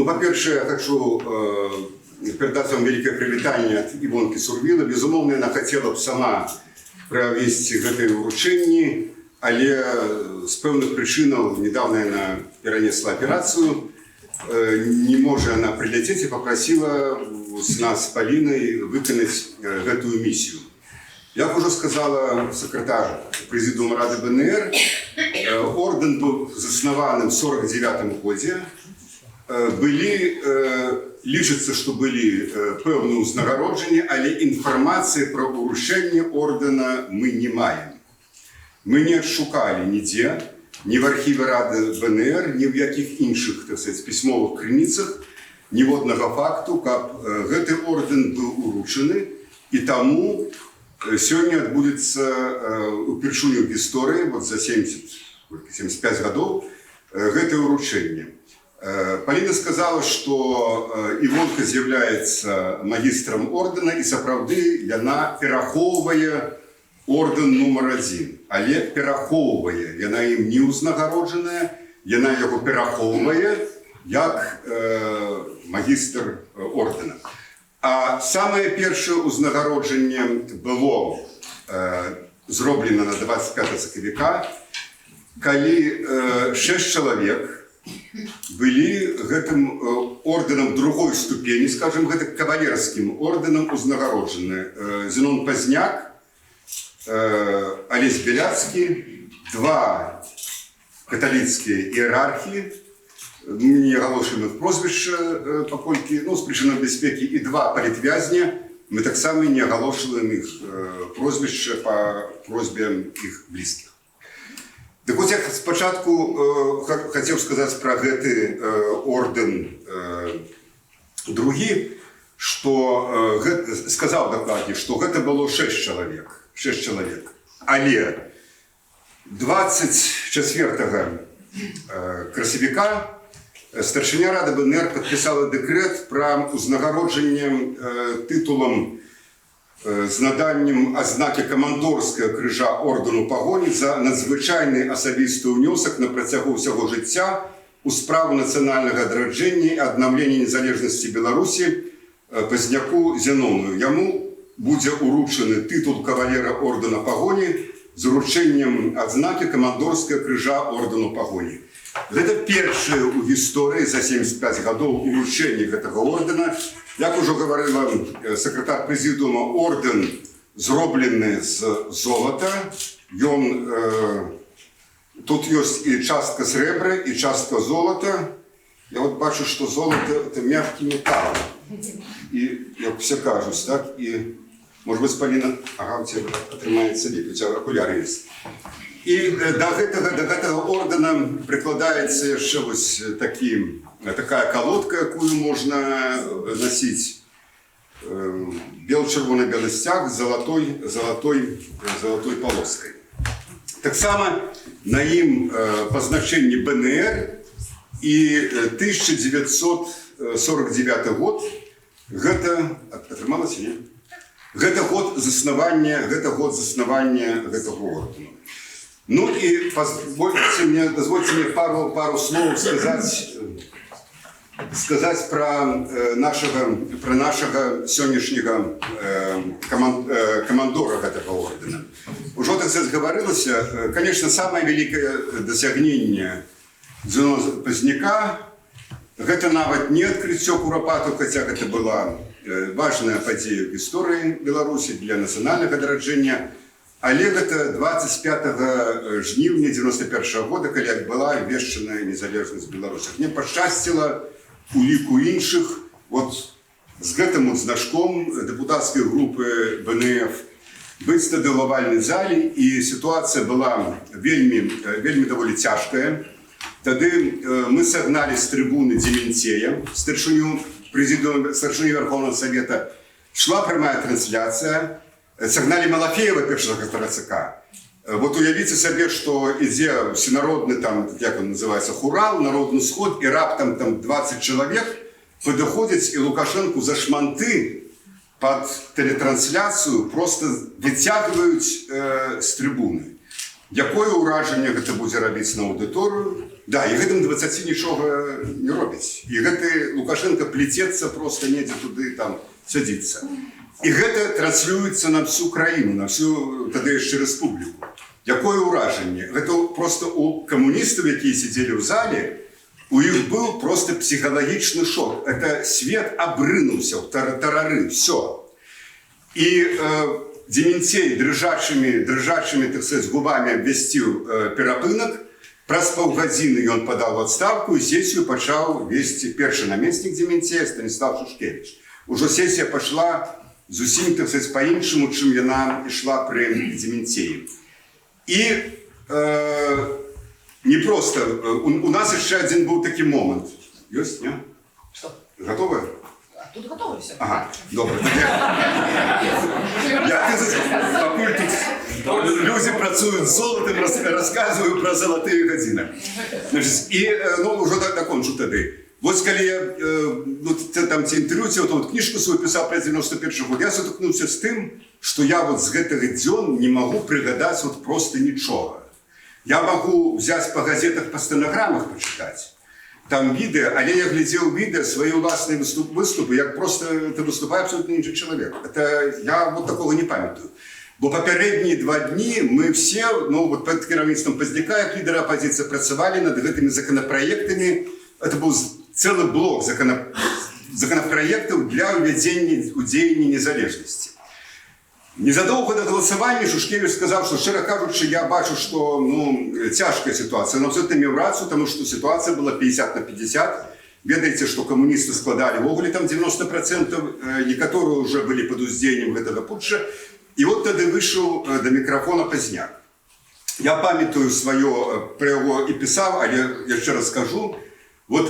во-первых, я хочу передать вам великое привитание от Івонки Сурвіла. Безумовно, она хотела бы сама провести это вручение, але с певных причин недавно она перенесла операцию. Не может она прилететь и попросила с нас с Полиной выполнить эту миссию. Як уже сказала секретар Президиума Ради БНР, орден был заснованным в 1949 году. Лічиться, що були певні узнагародження, але інформації про урушення ордена ми не маємо. Ми не шукали ніде, ні в архіві Ради БНР, ні в яких інших, так сказати, письмових криницях, ні в одного факту, як цей орден був уручений, і тому сьогодні відбудеться упершую в історії, вот за 75 років, це уручення. Полина сказала, что Івонка является магистром ордена, и сапраўды яна перахоўвае орден номер 1. Але перахоўвае, яна ім не узнагароджаная, яна яго перахоўвае як магістр ордена. А самае першае узнагароджанне было зроблена на 25 сакавіка, калі 6 чалавек были этим орденом другой ступени, скажем, это кавалерским орденом узнагароджены. Зенон Поздняк, Олесь Беляцкий, два католицкие иерархи, не оголошуємо их прозвища, покольки, ну, з причини безпеки, і два політв'язня, ми так само не оголошуємо їх прозвища по просьбам їх близьких. Так вот, я спочатку хотел сказать про этот орден другі, что сказал в докладе, что это было 6 человек. Але 24 красавіка старшиня Ради БНР підписала декрет про узнагародження титулом з наданням ознаки командорського крижа ордену Погоні за надзвичайний особистий внесок на протягу всього життя у справу національного відродження і відновлення незалежності Білорусі Поздняку Зенону. Йому буде уручений титул кавалера ордена Погоні з урученням ознаки командорського крижа ордену Погоні. Це перше у історії за 75 років уручення цього ордена. Як уже говорила секретар Президиума, орден зроблений з золота. Тут є і частка сребра, і частка золота. Я от бачу, що золото – це м'який метал. І, як все кажуть, так, і, може бути, Поліна, ага, у тебе отримається лік, у тебе окуляри є. І до цього ордена прикладається ще ось такая колодка, яку можна носити, червоно-білий стяг з золотою полоскою. Так само на їм позначення БНР і 1949 год, це год заснування цього ордену. Ну и дозвольте мне пару слов сказать про нашего сегодняшнего командора этого ордена. Уже так сказать говорилось, конечно, самое великое досягнение Зенона Поздняка – это нават не открытие Куропату, хотя это была важная подія в истории Беларуси для национального відродження. Але это 25 жнівня 91 года, коли була обвешчена незалежність Білорусі. Мені пощастило у ліку інших, от з цим значком депутатської групи БНФ бути тоді в овальній залі, і ситуація була вельми доволі тяжка. Тоді ми согнали з трибуни Дементея, старшиню Верховного Совета, шла пряма трансляція. Согнали Малафеева, першого секретаря ЦК. Вот уявите себе, что іде всенародний, там, як він називається, хурал, народний сход, і раптом там 20 чоловік підходять, і Лукашенку за шманти під телетрансляцію просто витягують з трибуни. Якое ураження це буде робити на аудиторію? Да, і гэтым 20 нічога не робіць. І гэты Лукашенко плетецца просто недзе туды там садзіцца. І гэта транслюецца на всю краіну, на всю тады яшчэ рэспубліку. Якое ўражанне? Гэта просто у камуністаў, якія сидзелі ў зале, у іх быў просто псіхалагічны шок. Это свет абрынуўся ў тарары, все. І Дементей дрыжачымі, так сказать, губамі абвясціў перапынак. Праз паўгадзіны ён падаў адстаўку і сесію пачаў весці першы намеснік Дементея Станіслав Шушкевіч. Ужо сесія пашла зусім, так сказать, па-іншаму, чым яна ішла пры Дементеі. І не просто. У нас яшчэ адзін быў такі момант. Ёсць, не? Што? Гатовы? Тут готовы все. Ага, добре. Пакуль тут люди працуюць з золотым, расказваю пра залатыя гадзіны. І ўжо дакончу тады. Вось калі я там ці інтэрв'ю, то кніжку свою пісаў пра 91 год, я сутыкнуўся з тым, што я вот з гэтага дзён не магу прыгадаць вот просто нічога. Я магу взяць па газетах, па стэнаграмах пачытаць. Там відэа, але я глядзеў відэа, свае ўласныя выступы, як просто это выступае абсолютно іншы чалавек. Я вот такого не памятаю. Бо папярэднія 2 дні мы все, вот пад кіраўніцтвам Пазняка, як лідара апозіцыі, працавалі над гэтымі законапраектамі. Это быў цэлы блок законапраектаў для ўвядзення ў дзеянні незалежнасці. Незадоўга до галасавання Шушкевіч сказаў, што, шчыра кажучы, я бачу, што цяжкая сітуацыя. Но абсолютна меў рацыю, таму што сітуацыя была 50/50. Ведаеце, што камуністы складалі ввогуле там 90%, некаторыя ўжо былі пад уздзеяннем гэтага путча. І от тады выйшаў да мікрафона Пазняк. Я памятаю сваё, пра яго і пісаў, але яшчэ раз скажу. Вот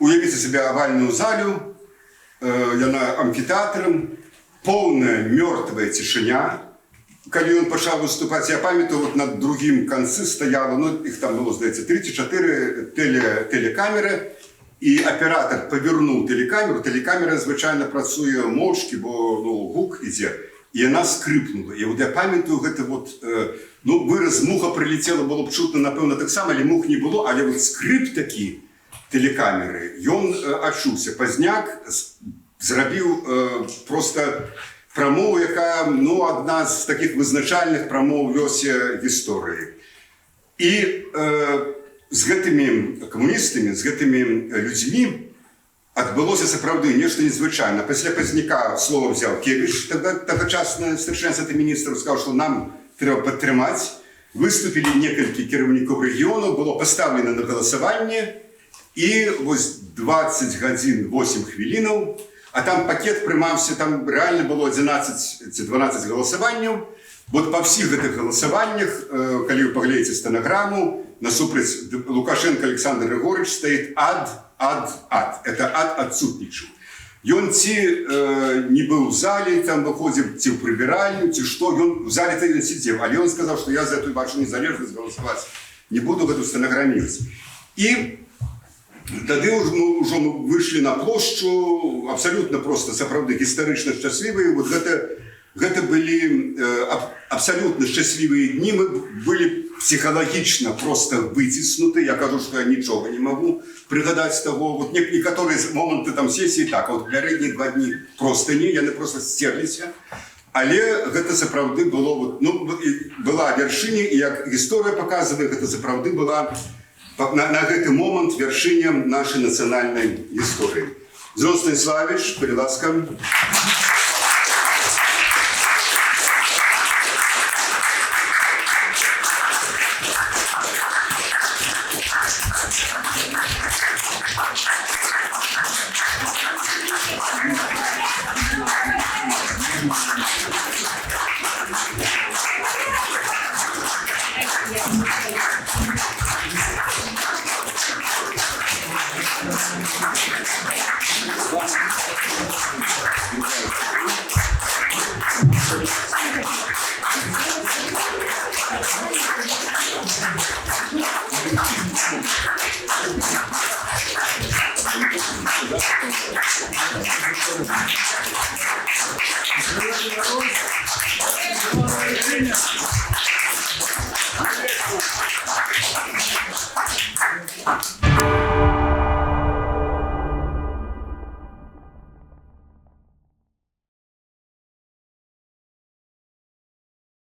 уявіце сабе авальную залю, яна амфітэатрам, поўная мёртвая цішыня. Калі ён пачаў выступаць, я памятаю, вот на другім канцы стаяла, іх там было, здаецца, 3 ці 4 тэлекамеры, і аператор павярнуў тэлекамеру, тэлекамера звычайна працуе моўчкі, бо гук ідзе, і яна скрыпнула. І вот я памятаю, гэта вот, выраз муха прилетела, было б чутно, напэўна, таксама, але мух не было, але вот скрып такі тэлекамеры, ён адчуўся. Пазняк зрабіў просто прамову, якая, адна з таких вызначальных прамоў лёсе гісторыі. І з гэтымі камуністамі, з гэтымі людзьмі адбылося сапраўды нешта незвычайна. Пасля Пазняка слово взяў Кевіч, тагачасны старшынны міністр, сказаў, што нам трэба падтрымаць. Выступілі некалькі кіраўнікоў рэгіёнаў, было пастаўлена на галасаванне, і вось 20 гадзін 8 хвілінаў, а там пакет прымаўся, там реально было 11 ці 12 галасаванняў. Вот па всіх гэтых галасаваннях, калі вы паглядзіце стэнаграму, насупраць Лукашенко Александр Григорьевич стаіць ад. Это ад адсутнічаў. Ён ці не быў у зале, там выходзіў ці ў прыбіральню, ці што, ён у зале не сидзеў, але ён сказаў, што я за эту вашу незалежнасць галасаваць не буду гэту стэнаграміраваць. І тады ўжо мы выйшлі на плошчу, абсалютна просто сапраўды гістарычна шчаслівыя. Вот гэта былі абсалютна шчаслівыя дні. Мы былі псіхалагічна просто выціснуты. Я кажу, што я нічога не магу прыгадаць таго. Вот некаторыя моманты там сесіі так, а вот пярэднія 2 дні просто не, яны просто сцерліся. Але гэта сапраўды было, была вяршыня, і як гісторыя паказвае, гэта сапраўды была на гэты момант вяршыня нашай нацыянальнай гісторыі. Зрон Станіславович, калі ласка. Дякую.